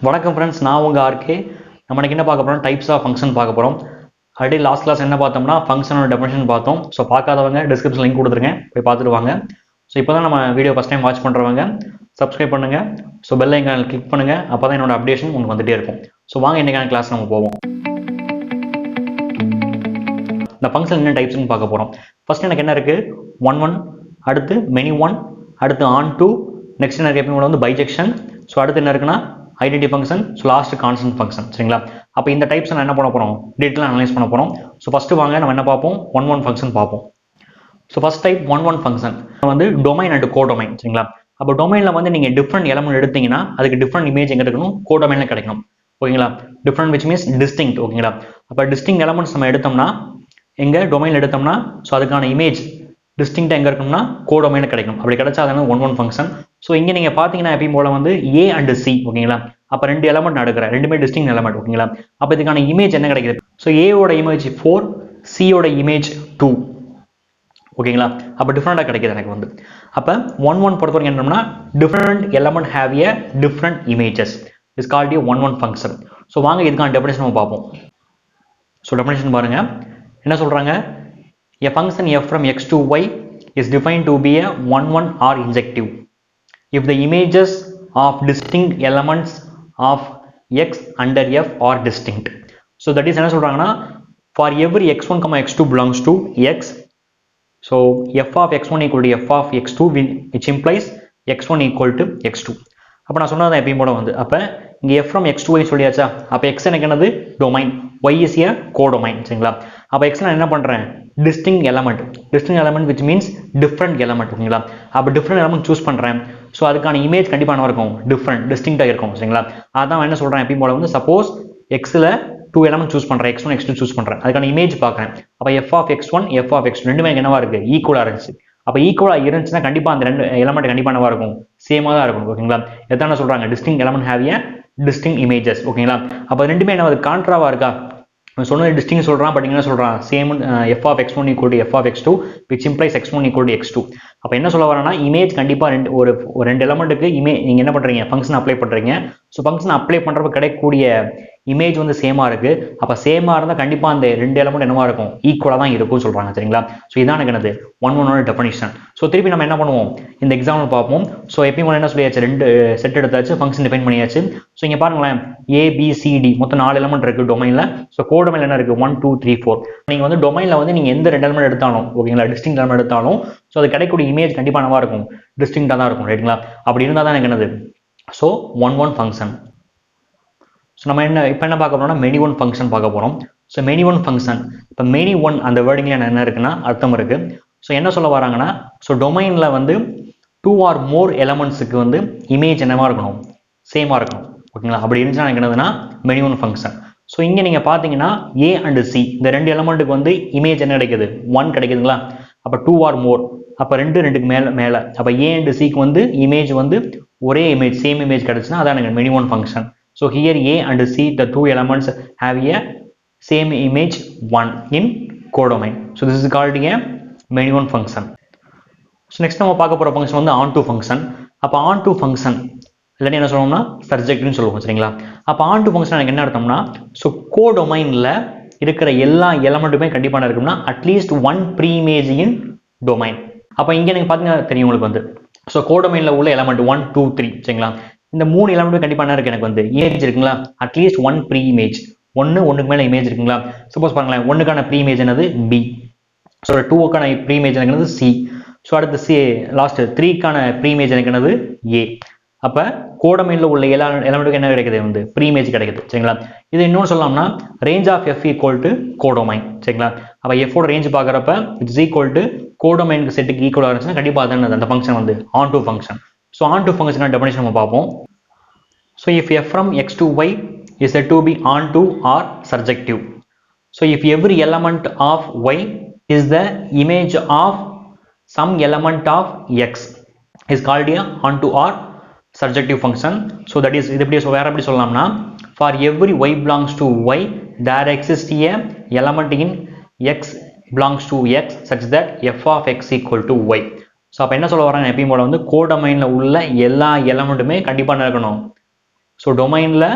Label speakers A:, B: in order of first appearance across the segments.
A: வணக்கம் ஃப்ரெண்ட்ஸ், நான் உங்கள் ஆர்கே. நம்ம இன்னைக்கு என்ன பார்க்க போகிறோம், டைப்ஸ் ஆஃப் ஃபங்க்ஷன் பார்க்க போகிறோம். ஆல்ரெடி லாஸ்ட் கிளாஸ் என்ன பார்த்தோம்னா ஃபங்க்ஷனோட டெஃபினேஷன் பார்த்தோம். ஸோ பார்க்காதவங்க டிஸ்கிரிப்ஷன் லிங்க் கொடுத்துருக்கேன், போய் பார்த்துட்டு வாங்க. ஸோ இப்போ தான் நம்ம வீடியோ ஃபஸ்ட் டைம் வாட்ச் பண்ணுறவங்க சப்ஸ்கிரைப் பண்ணுங்கள். ஸோ பெல் ஐக்கான் கிளிக் பண்ணுங்கள், அப்போ தான் என்னோட அப்டேஷன் உங்களுக்கு வந்துகிட்டே இருக்கும். ஸோ வாங்க இன்றைக்கான கிளாஸ் நம்ம போவோம். இந்த ஃபங்க்ஷன் என்ன டைப்ஸ்னு பார்க்க போகிறோம். ஃபர்ஸ்ட் எனக்கு என்ன இருக்குது, ஒன் அடுத்து மெனி ஒன், அடுத்து ஆன் டூ, நெக்ஸ்ட் என்ன எப்பயும் வந்து பைஜெக்ஷன். ஸோ அடுத்து என்ன இருக்குன்னா identity function, so last constant function. சரிங்களா? அப்போ இந்த டைப்ஸ் நான் என்ன பண்ண போகிறோம், டீட்டெயிலாக அனலைஸ் பண்ண போகிறோம். ஸோ ஃபஸ்ட்டு வாங்க நம்ம என்ன பார்ப்போம், ஒன் ஃபங்க்ஷன் பார்ப்போம். So first type one function வந்து டொமைன் அண்ட் கோடொமைன். சரிங்களா? அப்போ டொமைனில் வந்து நீங்கள் டிஃப்ரெண்ட் எலமெண்ட் எடுத்தீங்கன்னா அதுக்கு டிஃப்ரெண்ட் இமேஜ் எங்கே இருக்கணும், கோடொமைனில் கிடைக்கணும். ஓகேங்களா? Different which means distinct. ஓகேங்களா? அப்போ டிஸ்டிங்க்ட் எலமெண்ட்ஸ் நம்ம எடுத்தோம்னா எங்கே டொமைன் எடுத்தோம்னா ஸோ அதுக்கான இமேஜ் டிஸ்டிங்க்டாக எங்கே இருக்கும்னா கோடொமைனில் கிடைக்கும். அப்படி கிடைச்சா அதான ஒன் ஃபங்க்ஷன். ஸோ இங்கே நீங்கள் பார்த்தீங்கன்னா எப்பயும் போல வந்து ஏ அண்ட் சி. ஓகேங்களா? அப்போ ரெண்டு எலமெண்ட் நடக்கிற ரெண்டுமே டிஸ்டிங் எலமெண்ட். ஓகேங்களா? அப்போ இதுக்கான இமேஜ் என்ன கிடைக்குது, ஸோ ஏவோட இமேஜ் 4, சியோட இமேஜ் 2. ஓகேங்களா? அப்போ டிஃப்ரெண்டாக கிடைக்குது எனக்கு வந்து. அப்போ ஒன் பொறுத்தவரைக்கும் என்னன்னா different element have A different images is called A one function. So வாங்க இதுக்கான டெஃபினேஷன் நம்ம பார்ப்போம். ஸோ டெஃபினேஷன் பாருங்க, என்ன சொல்றாங்க, a function f from x to y is defined to be a one or injective if the images of distinct elements of x under f are distinct. So that is என்ன சொல்றாங்கன்னா, for every x1, x2 belongs to x, so f of x1 equal to f of x2 which implies x1 equal to x2. அப்போ நான் சொன்னதான் எப்பயும் போல வந்து, அப்போ இங்கே f from x to y சொல்லியாச்சா, அப்போ x எனக்கு என்னது domain, y is a codomain. சரிங்களா? அப்போ x நான் என்ன பண்ணுறேன், distinct element which means different element. ஓகேங்களா? அப்போ டிஃப்ரெண்ட் எலமெண்ட் சூஸ் பண்ணுறேன். ஸோ அதுக்கான இமேஜ் கண்டிப்பாக என்ன இருக்கும், டிஸ்டிங்காக இருக்கும். சரிங்களா? அதான் என்ன சொல்கிறேன் எப்பயும் போல வந்து, சப்போஸ் எக்ஸில் 2 எலமெண்ட் சூஸ் பண்ணுறேன், x1 x2 சூஸ் பண்ணுறேன், அதுக்கான இமேஜ் பார்க்குறேன். அப்போ f of x1 f of x2 ரெண்டுமே என்னவா இருக்கு, ஈக்குவலாக இருந்துச்சு. அப்போ ஈக்குவலாக இருந்துச்சுன்னா கண்டிப்பாக அந்த ரெண்டு எலமெண்ட் கண்டிப்பாக என்னவா இருக்கும், சேமாக தான் இருக்கும். ஓகேங்களா? எத்தனை சொல்கிறாங்க, டிஸ்டிங் எலமெண்ட் ஹேவ் ஏ டிஸ்டிங் இமேஜஸ். ஓகேங்களா? அப்போ ரெண்டுமே என்ன கான்ட்ராவா இருக்கா, சொன்னது டிஸ்டிங் சொல்றான், பட் என்ன சொல்றான், same f of x1 equal to f of x2 which implies x1 equal to x2. அப்போ என்ன சொல்ல வரேன்னா, இமேஜ் கண்டிப்பா ரெண்டு எலமெண்ட்டுக்கு நீங்க என்ன பண்றீங்க, ஃபங்க்ஷன் அப்ளை பண்றீங்க. ஸோ ஃபங்க்ஷன் அப்ளை பண்றப்ப கிடைக்கக்கூடிய இமேஜ் வந்து சேமா இருக்கு. அப்போ சேமா இருந்தால் கண்டிப்பா அந்த ரெண்டு எலமெண்ட் என்னவா இருக்கும், ஈக்குவலா தான் இருக்கும்னு சொல்றாங்க. சரிங்களா? ஸோ இதான் எனக்கு என்னது ஒன்னோட டெஃபினிஷன். ஸோ திருப்பி நம்ம என்ன பண்ணுவோம், இந்த எக்ஸாம்பிள் பார்ப்போம். ஸோ எப்பயும் என்ன சொல்லியாச்சு, ரெண்டு செட் எடுத்தாச்சு, ஃபங்க்ஷன் டிஃபைன் பண்ணியாச்சு. ஸோ இங்க பாருங்களேன், ABCD மொத்தம் 4 எலமெண்ட் இருக்கு டொமைன்ல. ஸோ கோடொமைன்ல என்ன இருக்கு, 1 2 3 4. நீங்க வந்து டொமைன்ல வந்து நீங்க எந்த ரெண்டு எலமெண்ட் எடுத்தாலும், ஓகேங்களா, டிஸ்டிங் எலமெண்ட் எடுத்தாலும் ஸோ அது கிடைக்கக்கூடிய இமேஜ் கண்டிப்பா என்னவா இருக்கும், டிஸ்டிங்டா தான் இருக்கும். ரைட்டுங்களா? அப்படி இருந்தால் தான் எனக்கு என்னது, ஸோ ஒன் ஃபங்க்ஷன். ஸோ நம்ம இப்போ என்ன பார்க்க போறோம்னா மெனி ஒன் ஃபங்க்ஷன் பார்க்க போறோம். ஸோ மெனி ஒன் ஃபங்க்ஷன், இப்போ மெனி ஒன் அந்த வேர்டிங்ல என்ன இருக்குன்னா அர்த்தம் இருக்கு. ஸோ என்ன சொல்ல வராங்கன்னா, ஸோ டொமைன்ல வந்து 2 or more எலமெண்ட்ஸுக்கு வந்து இமேஜ் என்னவா இருக்கணும், சேமா இருக்கணும். ஓகேங்களா? அப்படி இருந்துச்சுன்னா எனக்கு என்னதுன்னா மெனி ஒன் ஃபங்க்ஷன். ஸோ இங்க நீங்க பாத்தீங்கன்னா A and C இந்த ரெண்டு எலமெண்ட்டுக்கு வந்து இமேஜ் என்ன கிடைக்குது, 1 கிடைக்குதுங்களா? அப்போ 2 or more, அப்போ ரெண்டுக்கு மேல அப்போ A and Cக்கு வந்து இமேஜ் வந்து ஒரே இமேஜ், சேம் இமேஜ் கிடைச்சுன்னா அதான் எனக்கு many one function. So here A and C, the two elements have a same image 1 in codomain. So this is called a many one function. So next நம்ம பார்க்க போற function வந்து onto function. அப்ப onto function இல்ல என்ன சொல்லுவோம்னா சப்ஜெக்ட்னு சொல்லுவோம். சரிங்களா? அப்ப onto function எனக்கு என்ன அர்த்தம்னா, so கோடொமைன்ல இருக்கிற எல்லா எலமெண்ட்டுமே கண்டிப்பா என்ன இருக்கும்னா அட்லீஸ்ட் 1 ப்ரீஇமேஜ் இன் டொமைன். அப்ப இங்க நீங்க பாத்தீங்கன்னா தெரியும் உங்களுக்கு வந்து, so கோடொமைன்ல உள்ள எலமெண்ட் 1 2 3. சரிங்களா? இந்த 3 எலமெண்ட் கண்டிப்பா என்ன இருக்கு, எனக்கு வந்து இமேஜ் இருக்குங்களா, அட்லீஸ்ட் 1 ப்ரீ இமேஜ், ஒண்ணுக்கு மேல இமேஜ் இருக்குங்களா. சப்போஸ் பாருங்களேன், 1க்கான ப்ரீ இமேஜ் என்னது B, ஸோ 2க்கான ப்ரீ இமேஜ் எனக்கு என்னது C, ஸோ அடுத்து லாஸ்ட் 3க்கான ப்ரீ இமேஜ் எனக்கு என்னது A. அப்ப கோடொமைன்ல உள்ள எல்லா எலமெண்ட்டுக்கு என்ன கிடைக்குது, வந்து ப்ரீ இமேஜ் கிடைக்குது. சரிங்களா? இது இன்னொன்று சொல்லலாம்னா range of F equal to codomain. சரிங்களா? அப்ப F ஓட ரேஞ்ச் பாக்குறப்ப இட்ஸ் ஈக்குவல் டு கோடொமைன் செட்டுக்கு ஈக்குவலா இருந்துச்சுன்னா கண்டிப்பா அதான் அந்த ஃபங்க்ஷன் வந்து onto function. So onto function definition நம்ம பார்ப்போம். So if f from x to y is said to be onto or surjective. So if every element of y is the image of some element of x is called a onto or surjective function. So that is இது வேற எப்படி சொல்லலாம்னா, for every y belongs to y there exists a element in x belongs to x such that f of x equal to y. So அப்போ என்ன சொல்ல வராங்க, எப்பயும் போல வந்து கோடொமைன்ல உள்ள எல்லா எலமெண்ட்டுமே கண்டிப்பாக இருக்கணும், ஸோ டொமைனில்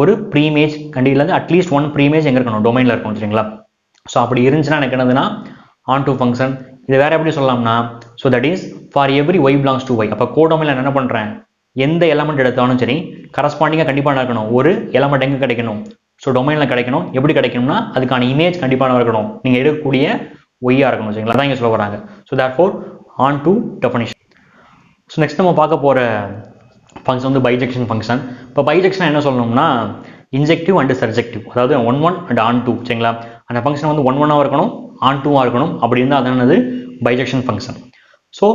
A: ஒரு ப்ரீமேஜ் கண்டிப்பாக அட்லீஸ்ட் ஒன் ப்ரீமேஜ் எங்கே இருக்கணும், டொமைனில் இருக்கணும் சரிங்களா. ஸோ அப்படி இருந்துச்சுன்னா எனக்கு என்னதுன்னா ஆன் டு ஃபங்க்ஷன். இது வேற எப்படி சொல்லலாம்னா, so that is for every y belongs to y. அப்போ கோடொமைனில் என்ன பண்ணுறேன், எந்த எலமெண்ட் எடுத்தாலும் சரி கரஸ்பாண்டிங்காக கண்டிப்பாக இருக்கணும் ஒரு எலமெண்ட் எங்கே கிடைக்கணும், ஸோ டொமைனில் கிடைக்கணும். எப்படி கிடைக்கணும்னா அதுக்கான இமேஜ் கண்டிப்பாக இருக்கணும், நீங்கள் எடுக்கக்கூடிய ஒய்யாக இருக்கணும் சரிங்களா. அதான் இங்கே சொல்ல வராங்க. So therefore on to definition. So next நம்ம பார்க்க போகிற ஃபங்க்ஷன் வந்து பைஜெக்ஷன் ஃபங்க்ஷன். இப்போ பைஜெக்ஷன் என்ன சொல்லணும்னா இன்ஜெக்டிவ் அண்ட் சர்ஜெக்டிவ், அதாவது ஒன் அண்ட் ஆன் டூ சரிங்களா. அந்த ஃபங்க்ஷன் வந்து ஒன்னாக இருக்கணும், ஆன் டூவாக இருக்கணும். அப்படி இருந்தால் அதானது பைஜெக்ஷன் ஃபங்க்ஷன். ஸோ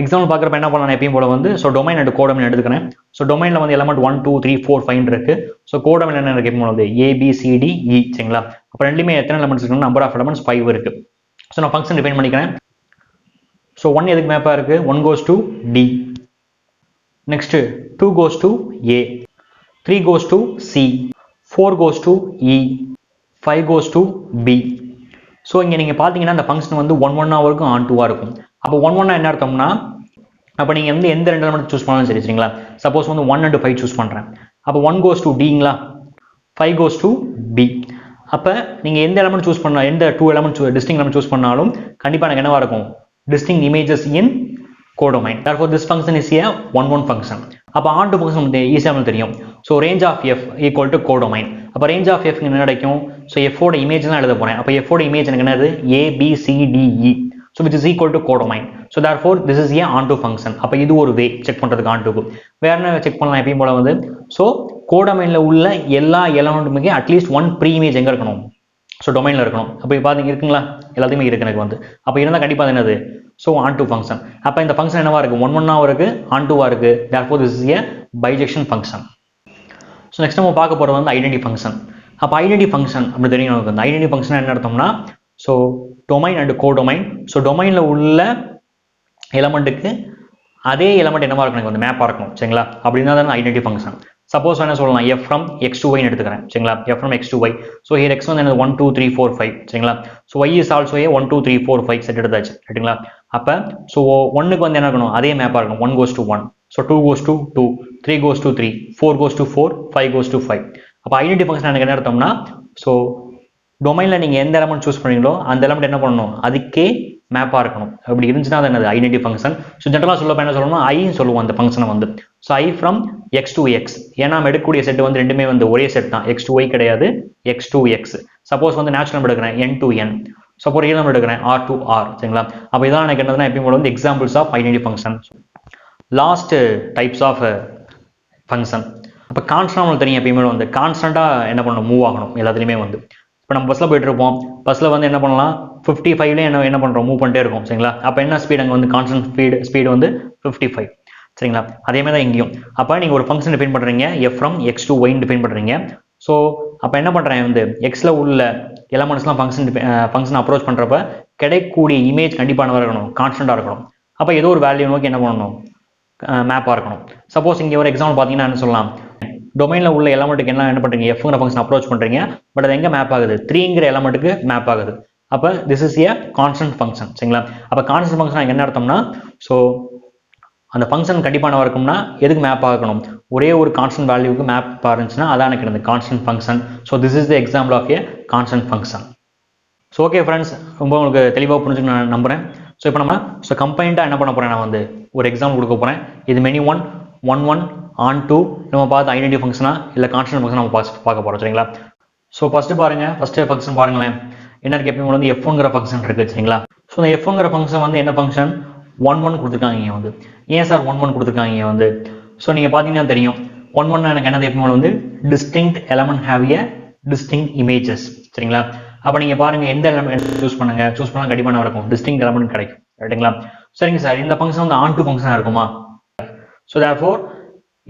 A: எக்ஸாம்பிள் பார்க்குறப்ப என்ன பண்ணலாம், எப்பயும் போல வந்து ஸோ டொமைன் அண்ட் கோடொமைன் எடுத்துக்கிறேன். ஸோ டொமைனில் வந்து எலமெண்ட் 1 2 3 4 5 இருக்கு. ஸோ கோடொமைன் என்ன இருக்கு, எப்பயும் போல ABCDE சரிங்களா. அப்போ ரெண்டுமே எத்தனை எலமெண்ட்ஸ் இருக்கு, நம்பர் ஆஃப் எலமெண்ட்ஸ் 5 இருக்கு. ஸோ நான் ஃபங்க்ஷன் டிஃபைன் பண்ணிக்கிறேன். ஸோ 1 எதுக்கு மேப்பாக இருக்கு, 1 goes to D, next 2 goes to A, 3 goes to C, 4 goes to E, 5 goes to B. So இங்கே நீங்கள் பார்த்தீங்கன்னா அந்த ஃபங்க்ஷன் வந்து 1 1 இருக்கும், ஆன் 2 இருக்கும். அப்போ 1 1 என்ன அர்த்தம்னா, அப்போ நீங்கள் வந்து எந்த ரெண்டு எலமெண்ட் சூஸ் பண்ணாலும் சரி சரிங்களா. சப்போஸ் வந்து 1 and 5 சூஸ் பண்ணுறேன், அப்போ 1 goes to Dங்களா, 5 goes to B. அப்போ நீங்கள் எந்த எலமெண்ட் சூஸ் பண்ணால், எந்த 2 எலமெண்ட் டிஸ்டிங் எலமெண்ட் சூஸ் பண்ணாலும் கண்டிப்பாக எனக்கு என்னவா இருக்கும், distinct images in codomain. Therefore this function is a 1 function. அப்போ ஆன் டு ஃபங்க்ஷன் வந்து ஈஸியாக தெரியும். So range of f equal to codomain. அப்போ ரேஞ்ச் ஆஃப் எஃப் என்ன கிடைக்கும், ஸோ எஃபோட இமேஜ்லாம் எழுத போகிறேன். அப்போ எஃபோட இமேஜ் எனக்கு என்னது ABCDE, so which is equal to codomain. So therefore this is A on to function. அப்போ இது ஒரு வே செக் பண்ணுறதுக்கு ஆன் டுக்கு. வேற என்ன செக் பண்ணலாம், எப்பயும் போல வந்து ஸோ கோடொமைனில் உள்ள எல்லா எலமெண்ட்டுமே அட்லீஸ்ட் ஒன் ப்ரீ இமேஜ் எங்கே இருக்கணும், ஸோ டொமைனில் இருக்கணும். அப்போ பார்த்தீங்க இருக்குங்களா, எல்லாத்தையுமே இருக்கு எனக்கு வந்து. அப்போ இருந்தால் கண்டிப்பாக என்னது, ஸோ ஆன் டு ஃபங்க்ஷன். அப்போ இந்த ஃபங்க்ஷன் என்னவா இருக்கு, 1 1 இருக்கு, ஆன் 2 இருக்கு. Therefore this is A bijection function. So next நம்ம பார்க்க போகிறது வந்து ஐடென்டி ஃபங்க்ஷன். அப்போ ஐடென்டி ஃபங்க்ஷன் அப்படி தெரியும் நமக்கு. அந்த ஐடென்டி ஃபங்க்ஷன் என்ன அர்த்தம்னா, so domain and codomain. So டொமைனில் உள்ள எலமெண்ட்டுக்கு அதே எலமெண்ட் என்னவா இருக்கணும், வந்து மேப்பாக இருக்கணும் சரிங்களா. அப்படின்னா தான் ஐடென்டி ஃபங்க்ஷன். சப்போஸ் என்ன சொல்லலாம், f from x to y எடுத்துக்கிறேன் சரிங்களா. f from x to y. So here x வந்து என்னது 1 2 3 4 5 சரிங்களா. So y is also A 1 2 3 4 5 set எடுத்தாச்சு ரைட்டுங்களா. அப்போ ஸோ 1க்கு வந்து என்ன இருக்கணும், அதே மேப்பாக இருக்கணும். 1 goes to 1, so 2 goes to 2, 3 goes to 3, 4 goes to 4, 5 goes to 5. அப்போ ஐடென்டி ஃபங்க்ஷன் எனக்கு என்ன அர்த்தம்னா, ஸோ டொமைனில் நீங்கள் எந்த எலமெண்ட் சூஸ் பண்ணீங்களோ அந்த எலமெண்ட் என்ன பண்ணணும், அதுக்கே மேப்பாக இருக்கணும். அப்படி இருந்துச்சுன்னா அது என்னது ஐடென்டி ஃபங்க்ஷன். ஸோ ஜென்ரலாக சொல்லப்போ என்ன சொல்லணும், ஐன்னு சொல்லுவோம் அந்த ஃபங்க்ஷனை வந்து. So I from x to X, ஏன்னா நம்ம எடுக்கக்கூடிய செட் வந்து ரெண்டுமே வந்து ஒரே செட் தான், எக்ஸ் டு ஒய் கிடையாது, எக்ஸ் டு எக்ஸ். சப்போஸ் வந்து நேச்சுரல் நம்பர் எடுக்கிறேன் n to n, suppose real number எடுக்கிறேன் r to r சரிங்களா. அப்போ இதான் எனக்கு என்னதுன்னா எப்பயும் வந்து examples of identity function. Last types of function. அப்போ கான்ஸ்டன்ட் தெரியும், எப்பயுமே வந்து கான்ஸ்டன்ட்டாக என்ன பண்ணணும், மூவ் ஆகணும் எல்லாத்துலேயுமே வந்து. இப்போ நம்ம பஸ்ஸில் போயிட்டு இருப்போம், பஸ்ஸில் வந்து என்ன பண்ணலாம் 55ல என்ன பண்ணுறோம், மூவ் பண்ணிட்டே இருக்கும் சரிங்களா. அப்போ என்ன ஸ்பீட் அங்கே வந்து கான்ஸ்டன்ட் ஸ்பீடு வந்து 55 சரிங்களா. அதே மாதிரி தான் இங்கேயும். அப்போ நீங்கள் ஒரு ஃபங்க்ஷன் டிஃபைன் பண்ணுறீங்க, எஃப் ஃப்ரம் எக்ஸ் டு ஒய்ன்னு டிஃபைன் பண்ணுறீங்க. ஸோ அப்போ என்ன பண்ணுறேன் வந்து எக்ஸில் உள்ள எலமெண்ட்ஸ்லாம் ஃபங்க்ஷன் அப்ரோச் பண்ணுறப்ப கிடைக்கக்கூடிய இமேஜ் கண்டிப்பாக இருக்கணும், கான்ஸ்டன்ட்டாக இருக்கணும். அப்போ ஏதோ ஒரு வேல்யூ நோக்கி என்ன பண்ணணும், மேப்பாக இருக்கணும். சப்போஸ் இங்கே ஒரு எக்ஸாம்பிள் பார்த்தீங்கன்னா என்ன சொல்லலாம், டொமைனில் உள்ள எலமெண்ட்டுக்கு என்ன பண்ணுறீங்க, எஃப்ங்கிற ஃபங்க்ஷன் அப்ரோச் பண்ணுறீங்க, பட் அது எங்கே மேப் ஆகுது, 3ங்கிற எலமெண்ட்டுக்கு மேப் ஆகுது. அப்போ this is A constant function சரிங்களா. அப்போ கான்ஸ்டன்ட் ஃபங்க்ஷன் என்ன அர்த்தம்னா, ஸோ அந்த ஃபங்க்ஷன் கண்டிப்பாக இருக்கும்னா எதுக்கு மேப் ஆகணும், ஒரே ஒரு கான்ஸ்டன்ட் வேல்யூக்கு மேப் இருந்துச்சுன்னா அதான் எனக்கு இந்த constant function. So this is the example of a constant function. So okay friends, ரொம்ப உங்களுக்கு தெளிவாக புரிஞ்சுன்னு நான் நம்புகிறேன். ஸோ இப்போ நம்ம கம்பைண்டாக என்ன பண்ண போகிறேன், நான் வந்து ஒரு எக்ஸாம்பிள் கொடுக்க போகிறேன். இது மெனி 1 1 1 ஆன் 2 நம்ம பார்த்து ஐடென்டி ஃபங்க்ஷனா இல்லை கான்ஸ்டன்ட் ஃபங்க்ஷன் நம்ம பார்க்க போகிறோம் சரிங்களா. ஸோ ஃபஸ்ட்டு ஃபங்க்ஷன் பாருங்களேன், என்ன இருக்கு, எப்பயும் வந்து f1ங்கிற ஃபங்க்ஷன் இருக்குது சரிங்களா. ஸோ இந்த f1ங்கிற ஃபங்க்ஷன் வந்து என்ன ஃபங்க்ஷன், 1 1 கொடுத்துருக்காங்க இங்கே வந்து. ஏன் சார் 1 1 கொடுத்துருக்காங்க இங்கே வந்து, ஸோ நீங்கள் பார்த்தீங்கன்னா தெரியும் 1 1 எனக்கு என்னது, எப்பயும் வந்து distinct element have A distinct images சரிங்களா. அப்போ நீங்கள் பாருங்கள் எந்த எலமெண்ட் சூஸ் பண்ணால் கண்டிப்பாக இருக்கும், டிஸ்டிங்க்ட் எலமெண்ட் கிடைக்கும் ரைட்டுங்களா. சரிங்க சார், இந்த ஃபங்க்ஷன் வந்து ஆன் 2 ஃபங்க்ஷனாக இருக்குமா. ஸோ தேர்ஃபோர்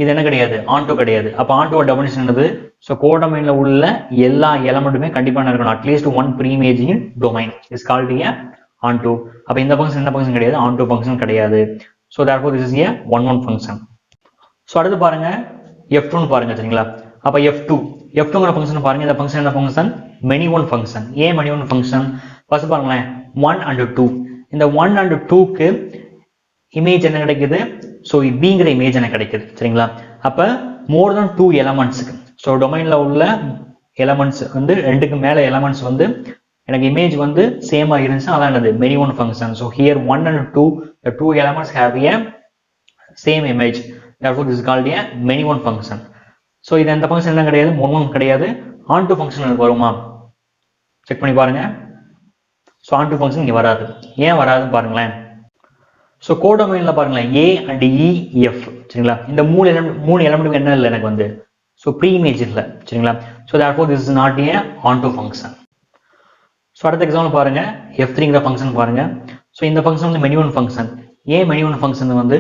A: இது என்ன கிடையாது, ஆன் 2 கிடையாது. அப்போ ஆன் 2 டெஃபினிஷன் என்னது, ஸோ கோடொமைனில் உள்ள எல்லா எலமெண்ட்டுமே கண்டிப்பாக இருக்கணும், at least one preimage in domain is called a on 2. அப்போ இந்த ஃபங்க்ஷன் என்ன ஃபங்க்ஷன் கிடையாது, ஆன் 2 ஃபங்க்ஷன் கிடையாது. So therefore this is a 1 1 function. So அடுத்து பாருங்க f2ன்னு பாருங்க சரிங்களா. அப்போ f2ங்கிற ஃபங்க்ஷன் பாருங்க, இந்த ஃபங்க்ஷன் என்ன ஃபங்க்ஷன், மெனி 1 ஃபங்க்ஷன். ஏன் மெனி 1 ஃபங்க்ஷன், ஃபர்ஸ்ட் பாருங்களேன் 1 and 2, இந்த 1 and 2க்கு இமேஜ் என்ன கிடைக்குது, ஸோ பிங்கிற இமேஜ் எனக்கு கிடைக்குது சரிங்களா. அப்போ மோர் தென் 2 எலமெண்ட்ஸுக்கு. ஸோ டொமைனில் உள்ள எலமெண்ட்ஸ் வந்து 2க்கு மேலே எலமெண்ட்ஸ் வந்து எனக்கு இமேஜ் வந்து சேமாக இருந்துச்சு, அதான் என்னது many one function. So here 1 and 2 the 2 elements have a same image, therefore this is called a many one function. So இது எந்த ஃபங்க்ஷன் என்ன கிடையாது, ஒன் கிடையாது, onto ஃபங்க்ஷன் எனக்கு வருமா செக் பண்ணி பாருங்க. ஸோ onto ஃபங்க்ஷன் இங்கே வராது. ஏன் வராதுன்னு பாருங்களேன். ஸோ கோடொமைனில் பாருங்களேன் A and E F சரிங்களா, இந்த மூணு எலமெண்ட்டுக்கு என்ன இல்லை எனக்கு வந்து, ஸோ ப்ரீ இமேஜ் இல்லை சரிங்களா. So therefore this is not a onto function. So அடுத்த எக்ஸாம்பிள் பாருங்க, F3ங்கிற ஃபங்க்ஷன் பாருங்க. ஸோ இந்த ஃபங்க்ஷன் வந்து மெனி ஒன் ஃபங்க்ஷன். ஏன் மெனி ஒன் ஃபங்க்ஷன் வந்து,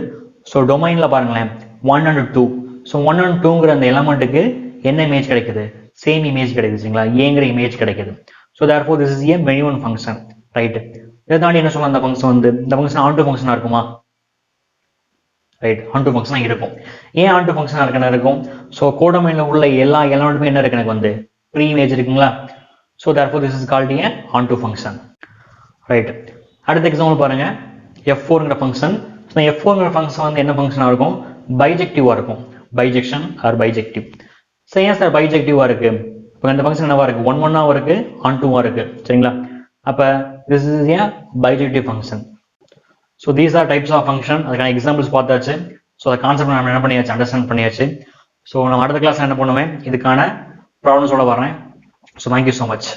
A: ஸோ டொமைனில் பாருங்களேன் 1 and 2. ஸோ 1 and 2ங்கிற அந்த எலமெண்ட்டுக்கு என்ன இமேஜ் கிடைக்குது, சேம் இமேஜ் கிடைக்குது சரிங்களா, ஏங்கிற இமேஜ் கிடைக்குது. So therefore this is a many one function, right. இதை தாண்டி என்ன சொல்லலாம், அந்த ஃபங்க்ஷன் வந்து இந்த ஃபங்க்ஷன் onto ஃபங்க்ஷனாக இருக்குமா, ரைட், onto ஃபங்க்ஷனாக இருக்கும். ஏன் onto ஃபங்க்ஷனாக இருக்குன்னு இருக்கும், ஸோ கோடொமைனில் உள்ள எல்லா எலமெண்ட்டுமே என்ன இருக்கு எனக்கு வந்து ப்ரீ இமேஜ் இருக்குங்களா. So therefore this is called a onto function, right. அடுத்த எக்ஸாம்பிள் பாருங்க, F4ங்கிற ஃபங்க்ஷன். ஸோ F4ங்கிற ஃபங்க்ஷன் வந்து என்ன ஃபங்க்ஷனாக இருக்கும், பைஜெக்டிவாக இருக்கும், பைஜெக்ஷன் ஆர் பைஜெக்டிவ். ஸோ ஏன் சார் பைஜெக்டிவாக இருக்கு, இப்போ இந்த ஃபங்க்ஷன் என்னவா இருக்கு, 1 1ஆகவும் இருக்கு, ontoவாக இருக்கு சரிங்களா. அப்போ this is a bijective function. So these are types of function. அதுக்கான எக்ஸாம்பிள்ஸ் பார்த்தாச்சு. ஸோ அந்த கான்செப்ட் நம்ம என்ன பண்ணியாச்சு, அண்டர்ஸ்டாண்ட் பண்ணியாச்சு. ஸோ நம்ம அடுத்த கிளாஸ் என்ன பண்ணுவேன், இதுக்கான ப்ராப்ளம்ஸோட வரேன். So thank you so much.